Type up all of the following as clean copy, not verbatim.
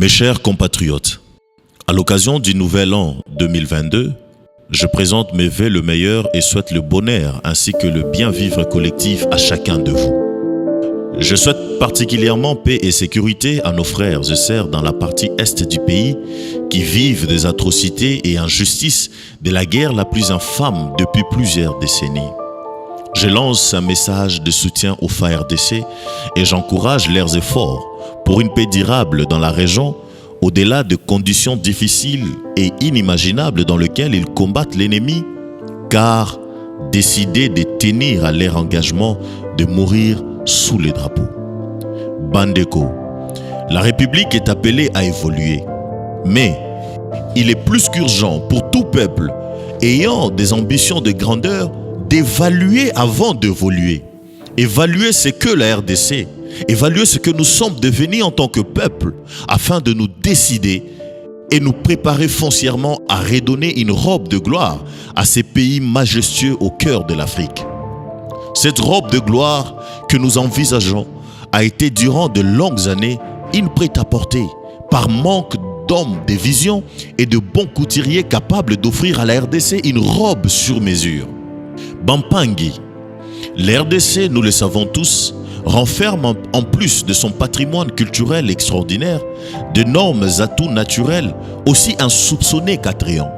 Mes chers compatriotes, à l'occasion du nouvel an 2022, je présente mes vœux le meilleur et souhaite le bonheur ainsi que le bien-vivre collectif à chacun de vous. Je souhaite particulièrement paix et sécurité à nos frères et sœurs dans la partie est du pays qui vivent des atrocités et injustices de la guerre la plus infâme depuis plusieurs décennies. Je lance un message de soutien aux FARDC et j'encourage leurs efforts pour une paix durable dans la région au-delà de conditions difficiles et inimaginables dans lesquelles ils combattent l'ennemi, car décidés de tenir à leur engagement de mourir sous les drapeaux. Bandeko, la République est appelée à évoluer, mais il est plus qu'urgent pour tout peuple ayant des ambitions de grandeur d'évaluer avant d'évoluer. Évaluer ce que la RDC, évaluer ce que nous sommes devenus en tant que peuple afin de nous décider et nous préparer foncièrement à redonner une robe de gloire à ces pays majestueux au cœur de l'Afrique. Cette robe de gloire que nous envisageons a été durant de longues années une prêt-à-porter par manque d'hommes de vision et de bons couturiers capables d'offrir à la RDC une robe sur mesure. Bampangi, la RDC, nous le savons tous, renferme en plus de son patrimoine culturel extraordinaire d'énormes atouts naturels aussi insoupçonnés qu'attrayants.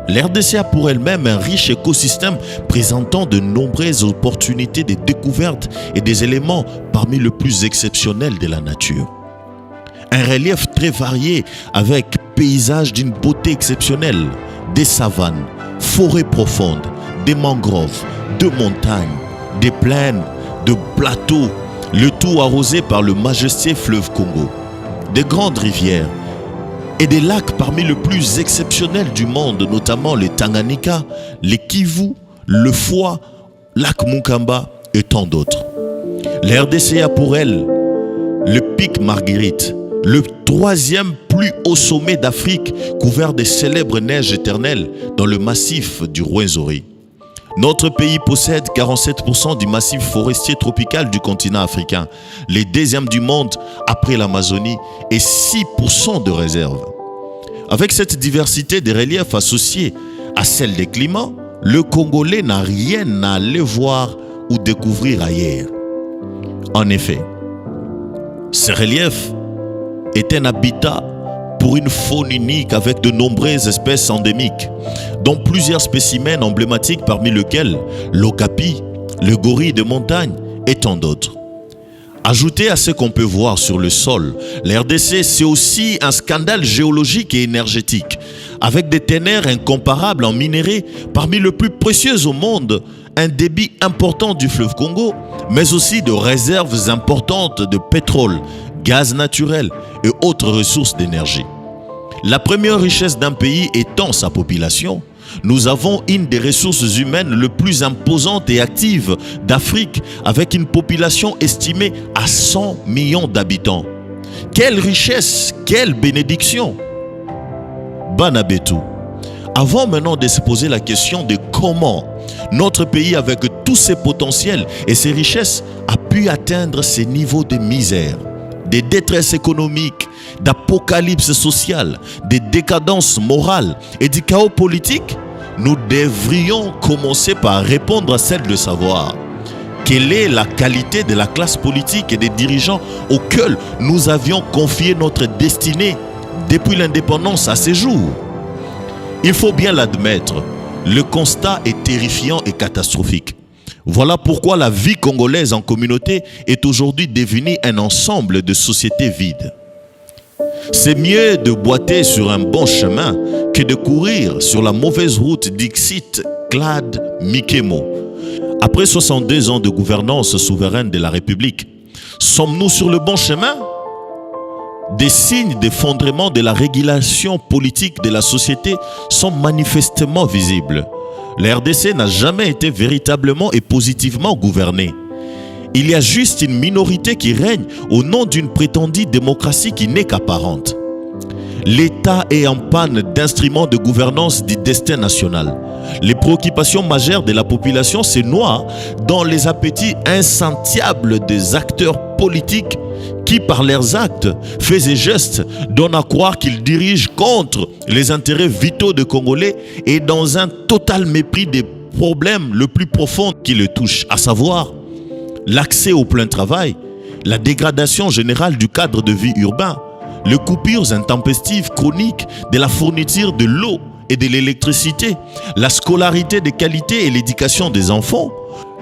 La RDC a pour elle-même un riche écosystème présentant de nombreuses opportunités de découvertes et des éléments parmi les plus exceptionnels de la nature. Un relief très varié avec paysages d'une beauté exceptionnelle, des savanes, forêts profondes, des mangroves, de montagnes, des plaines, de plateaux, le tout arrosé par le majestueux fleuve Congo, des grandes rivières et des lacs parmi les plus exceptionnels du monde, notamment le Tanganyika, le Kivu, le Foix, lac Mukamba et tant d'autres. La RDC a pour elle le pic Marguerite, le troisième plus haut sommet d'Afrique couvert de célèbres neiges éternelles dans le massif du Rwenzori. Notre pays possède 47% du massif forestier tropical du continent africain, les deuxièmes du monde après l'Amazonie et 6% de réserves. Avec cette diversité des reliefs associés à celle des climats, le Congolais n'a rien à aller voir ou découvrir ailleurs. En effet, ce relief est un habitat pour une faune unique avec de nombreuses espèces endémiques, dont plusieurs spécimens emblématiques parmi lesquels l'okapi, le gorille de montagne et tant d'autres. Ajouté à ce qu'on peut voir sur le sol, la RDC c'est aussi un scandale géologique et énergétique, avec des ténèbres incomparables en minerais parmi les plus précieux au monde, un débit important du fleuve Congo, mais aussi de réserves importantes de pétrole, gaz naturel et autres ressources d'énergie. La première richesse d'un pays étant sa population, nous avons une des ressources humaines les plus imposantes et actives d'Afrique avec une population estimée à 100 millions d'habitants. Quelle richesse, quelle bénédiction! Banabetu. Avant maintenant de se poser la question de comment notre pays avec tous ses potentiels et ses richesses a pu atteindre ces niveaux de misère, de détresse économique, d'apocalypse sociale, de décadence morale et du chaos politique, nous devrions commencer par répondre à celle de savoir quelle est la qualité de la classe politique et des dirigeants auxquels nous avions confié notre destinée depuis l'indépendance à ces jours. Il faut bien l'admettre, le constat est terrifiant et catastrophique. Voilà pourquoi la vie congolaise en communauté est aujourd'hui devenue un ensemble de sociétés vides. C'est mieux de boiter sur un bon chemin que de courir sur la mauvaise route d'Ixit Claude Mikemo. Après 62 ans de gouvernance souveraine de la République, sommes-nous sur le bon chemin? Des signes d'effondrement de la régulation politique de la société sont manifestement visibles. La RDC n'a jamais été véritablement et positivement gouvernée. Il y a juste une minorité qui règne au nom d'une prétendue démocratie qui n'est qu'apparente. L'État est en panne d'instruments de gouvernance du destin national. Les préoccupations majeures de la population se noient dans les appétits insatiables des acteurs politiques qui par leurs actes, faits et gestes donnent à croire qu'ils dirigent contre les intérêts vitaux des Congolais et dans un total mépris des problèmes le plus profond qui le touchent, à savoir l'accès au plein travail, la dégradation générale du cadre de vie urbain, les coupures intempestives chroniques de la fourniture de l'eau et de l'électricité, la scolarité de qualité et l'éducation des enfants,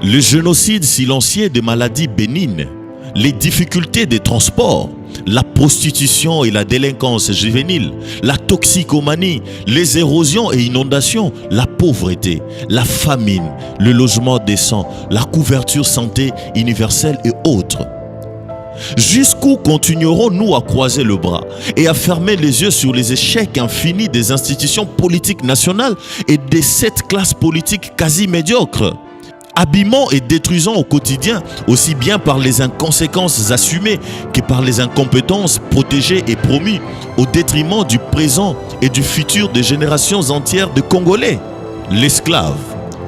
le génocide silencieux des maladies bénignes, les difficultés des transports, la prostitution et la délinquance juvénile, la toxicomanie, les érosions et inondations, la pauvreté, la famine, le logement décent, la couverture santé universelle et autres. Jusqu'où continuerons-nous à croiser le bras et à fermer les yeux sur les échecs infinis des institutions politiques nationales et de cette classe politique quasi médiocre, abîmant et détruisant au quotidien aussi bien par les inconséquences assumées que par les incompétences protégées et promues au détriment du présent et du futur des générations entières de Congolais. L'esclave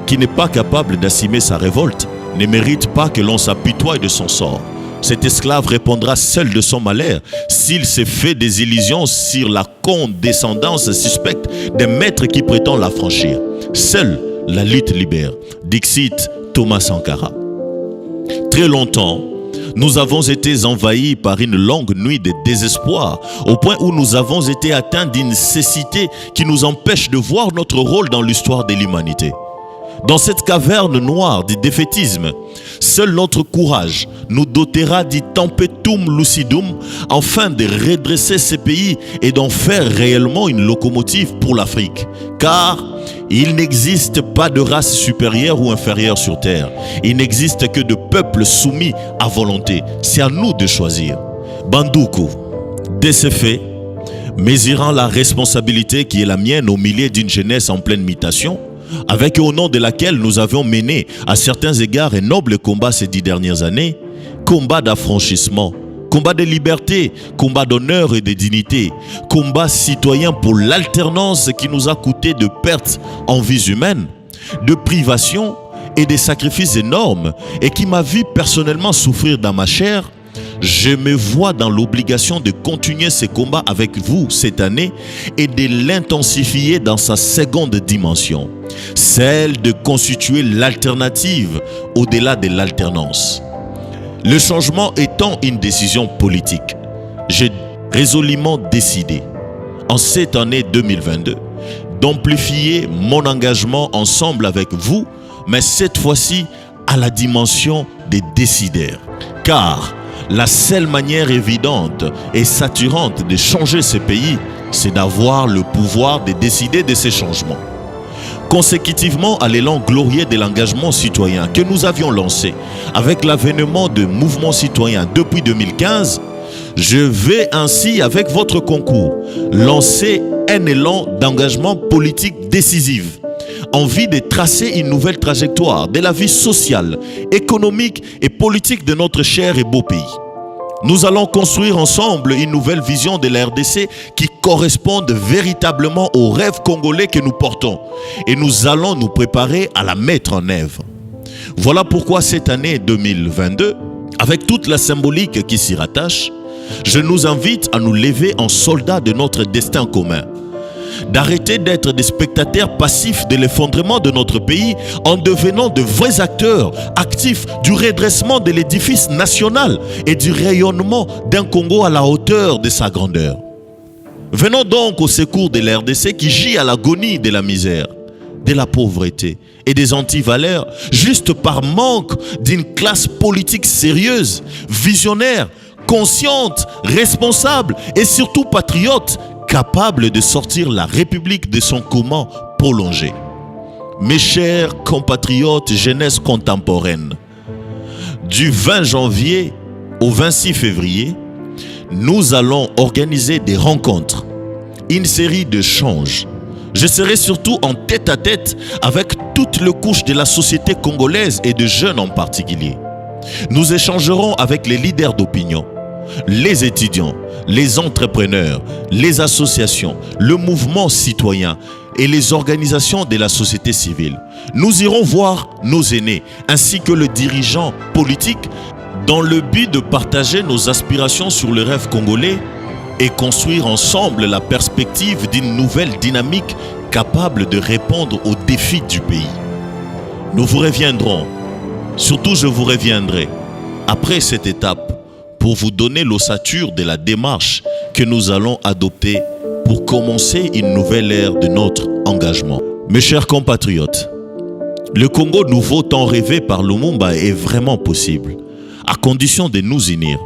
qui n'est pas capable d'assumer sa révolte ne mérite pas que l'on s'apitoie de son sort. Cet esclave répondra seul de son malheur s'il se fait des illusions sur la condescendance suspecte d'un maître qui prétend l'affranchir. Seule la lutte libère. Dixit Thomas Sankara. Très longtemps, nous avons été envahis par une longue nuit de désespoir, au point où nous avons été atteints d'une cécité qui nous empêche de voir notre rôle dans l'histoire de l'humanité. Dans cette caverne noire du défaitisme, seul notre courage nous dotera du tempetum lucidum afin de redresser ces pays et d'en faire réellement une locomotive pour l'Afrique. Car il n'existe pas de race supérieure ou inférieure sur terre. Il n'existe que de peuples soumis à volonté. C'est à nous de choisir. Bandoukou, de ce fait, mesurant la responsabilité qui est la mienne au milieu d'une jeunesse en pleine mutation, avec et au nom de laquelle nous avions mené à certains égards un noble combat ces 10 dernières années, combat d'affranchissement, combat de liberté, combat d'honneur et de dignité, combat citoyen pour l'alternance qui nous a coûté de pertes en vies humaines, de privations et de sacrifices énormes et qui m'a vu personnellement souffrir dans ma chair. Je me vois dans l'obligation de continuer ce combat avec vous cette année et de l'intensifier dans sa seconde dimension, celle de constituer l'alternative au-delà de l'alternance. Le changement étant une décision politique, j'ai résolument décidé, en cette année 2022, d'amplifier mon engagement ensemble avec vous, mais cette fois-ci à la dimension des décideurs. Car la seule manière évidente et saturante de changer ce pays, c'est d'avoir le pouvoir de décider de ces changements. Consécutivement à l'élan glorieux de l'engagement citoyen que nous avions lancé avec l'avènement de mouvements citoyens depuis 2015, je vais ainsi, avec votre concours, lancer un élan d'engagement politique décisif en vue de tracer une nouvelle trajectoire de la vie sociale, économique et politique de notre cher et beau pays. Nous allons construire ensemble une nouvelle vision de la RDC qui corresponde véritablement aux rêves congolais que nous portons et nous allons nous préparer à la mettre en œuvre. Voilà pourquoi cette année 2022, avec toute la symbolique qui s'y rattache, je nous invite à nous lever en soldats de notre destin commun, d'arrêter d'être des spectateurs passifs de l'effondrement de notre pays en devenant de vrais acteurs actifs du redressement de l'édifice national et du rayonnement d'un Congo à la hauteur de sa grandeur. Venons donc au secours de la RDC qui gît à l'agonie de la misère, de la pauvreté et des antivaleurs juste par manque d'une classe politique sérieuse, visionnaire, consciente, responsable et surtout patriote, capable de sortir la République de son coma prolongé. Mes chers compatriotes jeunesse contemporaine, du 20 janvier au 26 février, nous allons organiser des rencontres, une série d'échanges. Je serai surtout en tête-à-tête avec toutes les couches de la société congolaise et de jeunes en particulier. Nous échangerons avec les leaders d'opinion, les étudiants, les entrepreneurs, les associations, le mouvement citoyen et les organisations de la société civile. Nous irons voir nos aînés ainsi que le dirigeant politique dans le but de partager nos aspirations sur le rêve congolais et construire ensemble la perspective d'une nouvelle dynamique capable de répondre aux défis du pays. Nous vous reviendrons, surtout je vous reviendrai, après cette étape, pour vous donner l'ossature de la démarche que nous allons adopter pour commencer une nouvelle ère de notre engagement. Mes chers compatriotes, le Congo nouveau tant rêvé par Lumumba est vraiment possible, à condition de nous unir,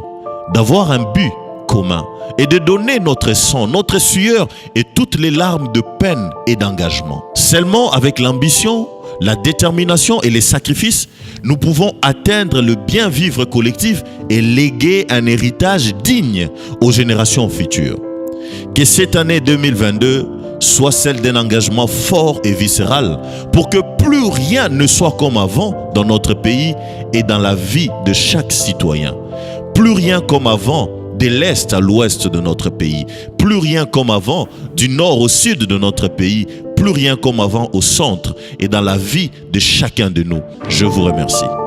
d'avoir un but commun et de donner notre sang, notre sueur et toutes les larmes de peine et d'engagement. Seulement avec l'ambition, la détermination et les sacrifices, nous pouvons atteindre le bien vivre collectif et léguer un héritage digne aux générations futures. Que cette année 2022 soit celle d'un engagement fort et viscéral pour que plus rien ne soit comme avant dans notre pays et dans la vie de chaque citoyen. Plus rien comme avant de l'est à l'ouest de notre pays. Plus rien comme avant du nord au sud de notre pays. Plus rien comme avant au centre et dans la vie de chacun de nous. Je vous remercie.